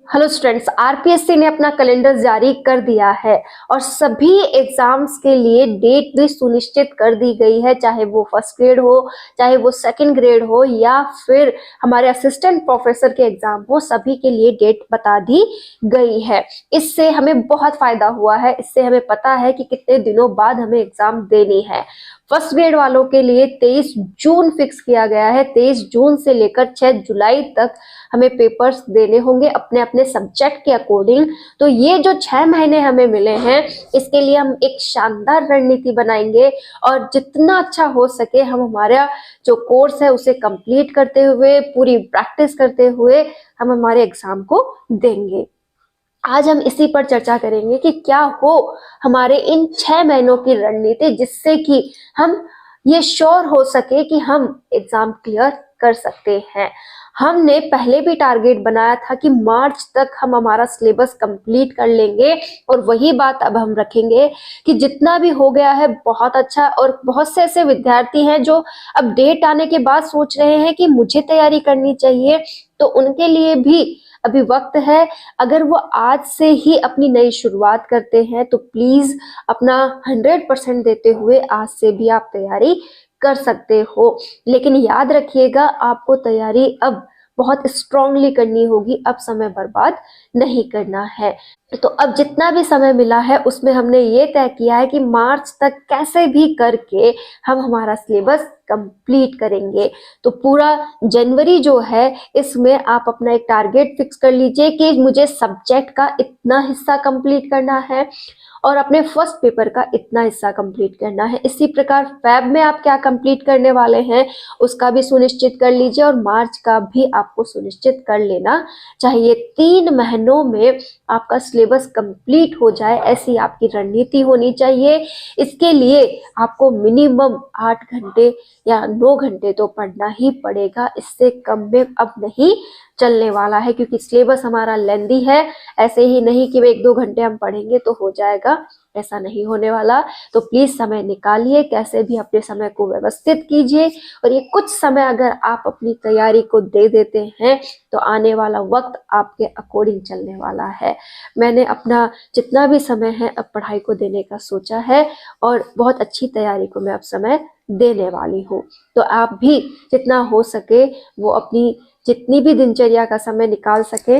Hello students, RPSC ने अपना calendar जारी कर दिया है और सभी एग्जाम्स के लिए डेट भी सुनिश्चित कर दी गई है, चाहे वो फर्स्ट ग्रेड हो, चाहे वो सेकंड ग्रेड हो या फिर हमारे असिस्टेंट प्रोफेसर के एग्जाम हो, सभी के लिए डेट बता दी गई है। इससे हमें बहुत फायदा हुआ है। इससे हमें पता है कि कितने दिनों बाद हमें एग्जाम देनी है। फर्स्ट ग्रेड वालों के लिए 23 जून फिक्स किया गया है। 23 जून से लेकर 6 जुलाई तक हमें पेपर्स देने होंगे अपने अपने सब्जेक्ट के अकॉर्डिंग। तो ये जो 6 महीने हमें मिले हैं, इसके लिए हम एक शानदार रणनीति बनाएंगे और जितना अच्छा हो सके हम हमारा जो कोर्स है उसे कंप्लीट करते हुए, पूरी प्रैक्टिस करते हुए हम हमारे एग्जाम को देंगे। आज हम इसी पर चर्चा करेंगे कि क्या हो हमारे इन 6 महीनों की रणनीति, जिससे कि हम ये श्योर हो सके कि हम एग्जाम क्लियर कर सकते हैं। हमने पहले भी टारगेट बनाया था कि मार्च तक हम हमारा सिलेबस कंप्लीट कर लेंगे और वही बात अब हम रखेंगे कि जितना भी हो गया है बहुत अच्छा। और बहुत से ऐसे विद्यार्थी हैं जो अब डेट आने के बाद सोच रहे हैं कि मुझे तैयारी करनी चाहिए, तो उनके लिए भी अभी वक्त है। अगर वो आज से ही अपनी नई शुरुआत करते हैं तो प्लीज अपना 100% देते हुए आज से भी आप तैयारी कर सकते हो। लेकिन याद रखिएगा, आपको तैयारी अब बहुत स्ट्रांगली करनी होगी, अब समय बर्बाद नहीं करना है। तो अब जितना भी समय मिला है उसमें हमने ये तय किया है कि मार्च तक कैसे भी करके हम हमारा सिलेबस कंप्लीट करेंगे। तो पूरा जनवरी जो है इसमें आप अपना एक टारगेट फिक्स कर लीजिए कि मुझे सब्जेक्ट का इतना हिस्सा कंप्लीट करना है और अपने फर्स्ट पेपर का इतना हिस्सा कंप्लीट करना है। इसी प्रकार फेब में आप क्या कंप्लीट करने वाले हैं उसका भी सुनिश्चित कर लीजिए और मार्च का भी आपको सुनिश्चित कर लेना चाहिए। 3 महीनों में आपका सिलेबस कंप्लीट हो जाए, ऐसी आपकी रणनीति होनी चाहिए। इसके लिए आपको मिनिमम 8 घंटे या 9 घंटे तो पढ़ना ही पड़ेगा। इससे कम में अब नहीं चलने वाला है, क्योंकि सिलेबस हमारा लेंदी है। ऐसे ही नहीं कि 1-2 घंटे हम पढ़ेंगे तो हो जाएगा, ऐसा नहीं होने वाला। तो प्लीज समय निकालिए, कैसे भी अपने समय को व्यवस्थित कीजिए और ये कुछ समय अगर आप अपनी तैयारी को दे देते हैं तो आने वाला वक्त आपके अकॉर्डिंग चलने वाला है। मैंने अपना जितना भी समय है अब पढ़ाई को देने का सोचा है और बहुत अच्छी तैयारी को मैं अब समय देने वाली हूँ। तो आप भी जितना हो सके वो अपनी जितनी भी दिनचर्या का समय निकाल सके,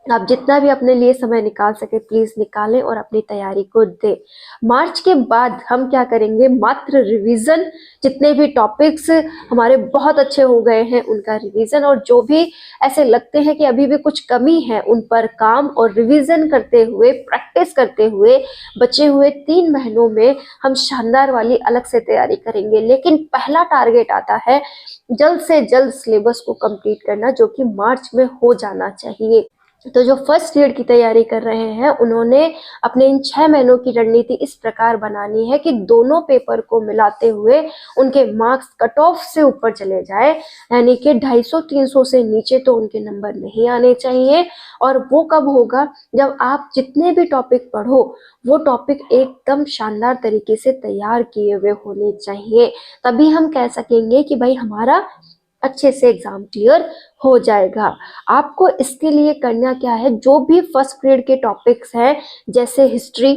आप जितना भी अपने लिए समय निकाल सके प्लीज निकालें और अपनी तैयारी को दें। मार्च के बाद हम क्या करेंगे, मात्र रिवीजन। जितने भी टॉपिक्स हमारे बहुत अच्छे हो गए हैं उनका रिवीजन, और जो भी ऐसे लगते हैं कि अभी भी कुछ कमी है उन पर काम और रिवीजन करते हुए, प्रैक्टिस करते हुए बचे हुए 3 महीनों में हम शानदार वाली अलग से तैयारी करेंगे। लेकिन पहला टारगेट आता है जल्द से जल्द सिलेबस को कंप्लीट करना, जो कि मार्च में हो जाना चाहिए। तो जो फर्स्ट ग्रेड की तैयारी कर रहे हैं उन्होंने अपने इन 6 महीनों की रणनीति इस प्रकार बनानी है कि दोनों पेपर को मिलाते हुए उनके मार्क्स कट ऑफ से ऊपर चले जाए, यानी कि 250-300 से नीचे तो उनके नंबर नहीं आने चाहिए। और वो कब होगा, जब आप जितने भी टॉपिक पढ़ो वो टॉपिक एकदम शानदार तरीके से तैयार किए हुए होने चाहिए। तभी हम कह सकेंगे कि भाई हमारा अच्छे से एग्जाम क्लियर हो जाएगा। आपको इसके लिए करना क्या है, जो भी फर्स्ट ग्रेड के टॉपिक्स हैं जैसे हिस्ट्री,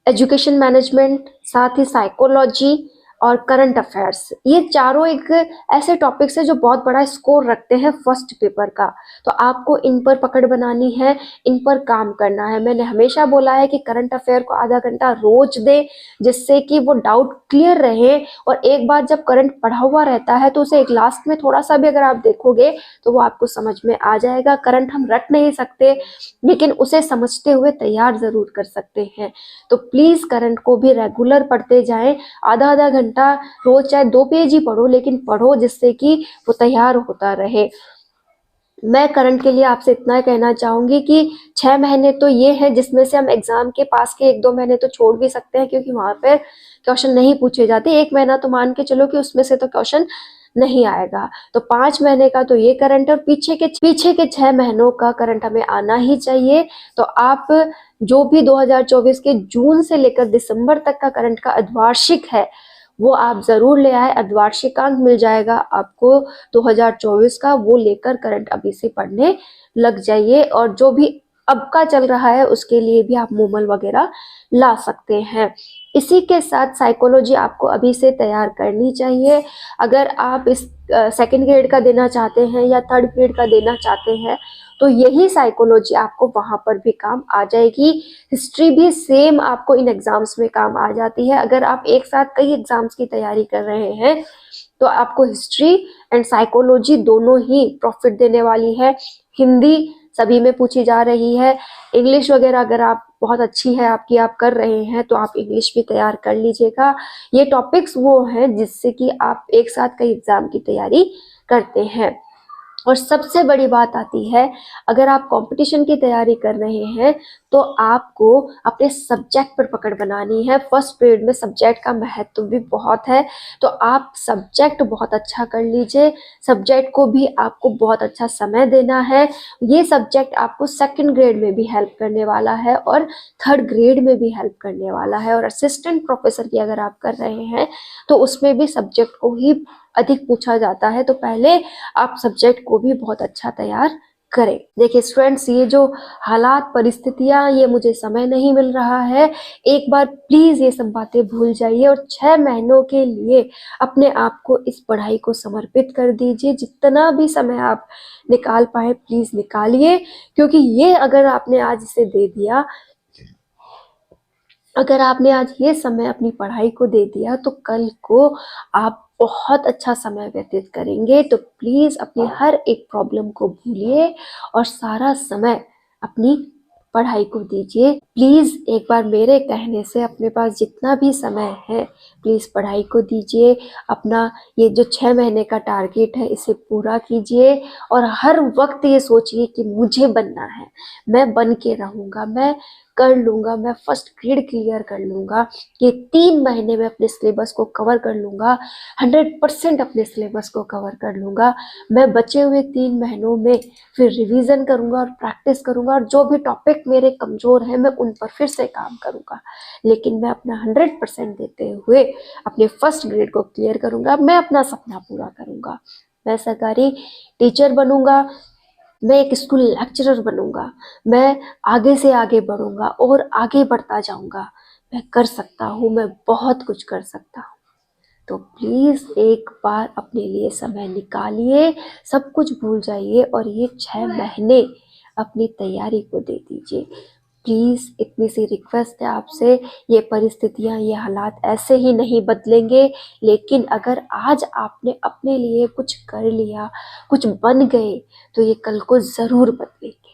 एजुकेशन मैनेजमेंट, साथ ही साइकोलॉजी और करंट अफेयर्स, ये चारों एक ऐसे टॉपिक्स है जो बहुत बड़ा स्कोर रखते हैं फर्स्ट पेपर का। तो आपको इन पर पकड़ बनानी है, इन पर काम करना है। मैंने हमेशा बोला है कि करंट अफेयर को आधा घंटा रोज दे, जिससे कि वो डाउट क्लियर रहे। और एक बार जब करंट पढ़ा हुआ रहता है तो उसे एक लास्ट में थोड़ा सा भी अगर आप देखोगे तो वो आपको समझ में आ जाएगा। करंट हम रट नहीं सकते लेकिन उसे समझते हुए तैयार जरूर कर सकते हैं। तो प्लीज करंट को भी रेगुलर पढ़ते जाएं, आधा आधा घंटा रोज, चाहे 2 पेज ही पढ़ो लेकिन पढ़ो, जिससे कि वो तैयार होता रहे। मैं करंट के लिए आपसे इतना कहना चाहूंगी कि 6 महीने तो ये है जिसमें से हम एग्जाम के पास के 1-2 महीने तो छोड़ भी सकते हैं, क्योंकि वहां पर क्वेश्चन नहीं पूछे जाते। 1 महीना तो मान के चलो कि उसमें से तो क्वेश्चन नहीं आएगा। तो 5 महीने का तो ये करंट और पीछे के 6 महीनों का करंट हमें आना ही चाहिए। तो आप जो भी 2024 के जून से लेकर दिसंबर तक का करंट का अर्धवार्षिक है वो आप ज़रूर ले आए। अर्धवार्षिकांक मिल जाएगा आपको 2024 का, वो लेकर करंट अभी से पढ़ने लग जाइए। और जो भी अब का चल रहा है उसके लिए भी आप मोमल वगैरह ला सकते हैं। इसी के साथ साइकोलॉजी आपको अभी से तैयार करनी चाहिए। अगर आप इस सेकंड ग्रेड का देना चाहते हैं या थर्ड ग्रेड का देना चाहते हैं तो यही साइकोलॉजी आपको वहां पर भी काम आ जाएगी। हिस्ट्री भी सेम आपको इन एग्जाम्स में काम आ जाती है। अगर आप एक साथ कई एग्जाम्स की तैयारी कर रहे हैं तो आपको हिस्ट्री एंड साइकोलॉजी दोनों ही प्रॉफिट देने वाली है। हिंदी सभी में पूछी जा रही है। इंग्लिश वगैरह अगर आप बहुत अच्छी है आपकी, आप कर रहे हैं तो आप इंग्लिश भी तैयार कर लीजिएगा। ये टॉपिक्स वो हैं जिससे कि आप एक साथ कई एग्जाम की तैयारी करते हैं। और सबसे बड़ी बात आती है, अगर आप कंपटीशन की तैयारी कर रहे हैं तो आपको अपने सब्जेक्ट पर पकड़ बनानी है। फर्स्ट पीरियड में सब्जेक्ट का महत्व भी बहुत है, तो आप सब्जेक्ट बहुत अच्छा कर लीजिए। सब्जेक्ट को भी आपको बहुत अच्छा समय देना है। ये सब्जेक्ट आपको सेकंड ग्रेड में भी हेल्प करने वाला है और थर्ड ग्रेड में भी हेल्प करने वाला है। और असिस्टेंट प्रोफेसर की अगर आप कर रहे हैं तो उसमें भी सब्जेक्ट को ही अधिक पूछा जाता है, तो पहले आप सब्जेक्ट को भी बहुत अच्छा तैयार करें। देखिए स्टूडेंट्स, ये जो हालात परिस्थितियां, ये मुझे समय नहीं मिल रहा है, एक बार प्लीज ये सब बातें भूल जाइए और 6 महीनों के लिए अपने आप को इस पढ़ाई को समर्पित कर दीजिए। जितना भी समय आप निकाल पाए प्लीज निकालिए, क्योंकि ये अगर आपने आज इसे दे दिया, अगर आपने आज ये समय अपनी पढ़ाई को दे दिया तो कल को आप बहुत अच्छा समय व्यतीत करेंगे। तो प्लीज अपनी हर एक प्रॉब्लम को भूलिए और सारा समय अपनी पढ़ाई को दीजिए। प्लीज एक बार मेरे कहने से अपने पास जितना भी समय है प्लीज पढ़ाई को दीजिए। अपना ये जो 6 महीने का टारगेट है इसे पूरा कीजिए और हर वक्त ये सोचिए कि मुझे बनना है, मैं बन के रहूंगा, मैं कर लूंगा, मैं फर्स्ट ग्रेड क्लियर कर लूंगा। ये 3 महीने में अपने सिलेबस को कवर कर लूंगा, 100% अपने सिलेबस को कवर कर लूंगा। मैं बचे हुए 3 महीनों में फिर रिवीजन करूंगा और प्रैक्टिस करूंगा और जो भी टॉपिक मेरे कमजोर हैं मैं उन पर फिर से काम करूंगा। लेकिन मैं अपना 100% देते हुए अपने फर्स्ट ग्रेड को क्लियर करूंगा। मैं अपना सपना पूरा करूंगा, मैं सरकारी टीचर बनूंगा, मैं एक स्कूल लेक्चरर बनूंगा, मैं आगे से आगे बढ़ूंगा और आगे बढ़ता जाऊंगा। मैं कर सकता हूँ, मैं बहुत कुछ कर सकता हूँ। तो प्लीज एक बार अपने लिए समय निकालिए, सब कुछ भूल जाइए और ये 6 महीने अपनी तैयारी को दे दीजिए। प्लीज इतनी सी रिक्वेस्ट है आपसे। ये परिस्थितियां, ये हालात ऐसे ही नहीं बदलेंगे, लेकिन अगर आज आपने अपने लिए कुछ कर लिया, कुछ बन गए, तो ये कल को जरूर बदलेंगे।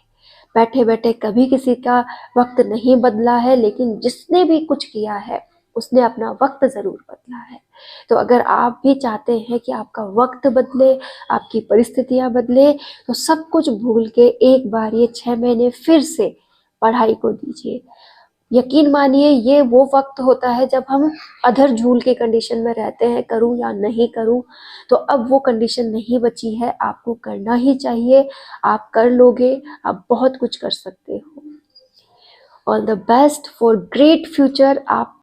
बैठे बैठे कभी किसी का वक्त नहीं बदला है, लेकिन जिसने भी कुछ किया है उसने अपना वक्त जरूर बदला है। तो अगर आप भी चाहते हैं कि आपका वक्त बदले, आपकी परिस्थितियां बदले, तो सब कुछ भूल के एक बार ये 6 महीने फिर से पढ़ाई को दीजिए। यकीन मानिए ये वो वक्त होता है जब हम अधर झूल के कंडीशन में रहते हैं, करूं या नहीं करूं। तो अब वो कंडीशन नहीं बची है, आपको करना ही चाहिए। आप कर लोगे, आप बहुत कुछ कर सकते हो। All the best for great future. आप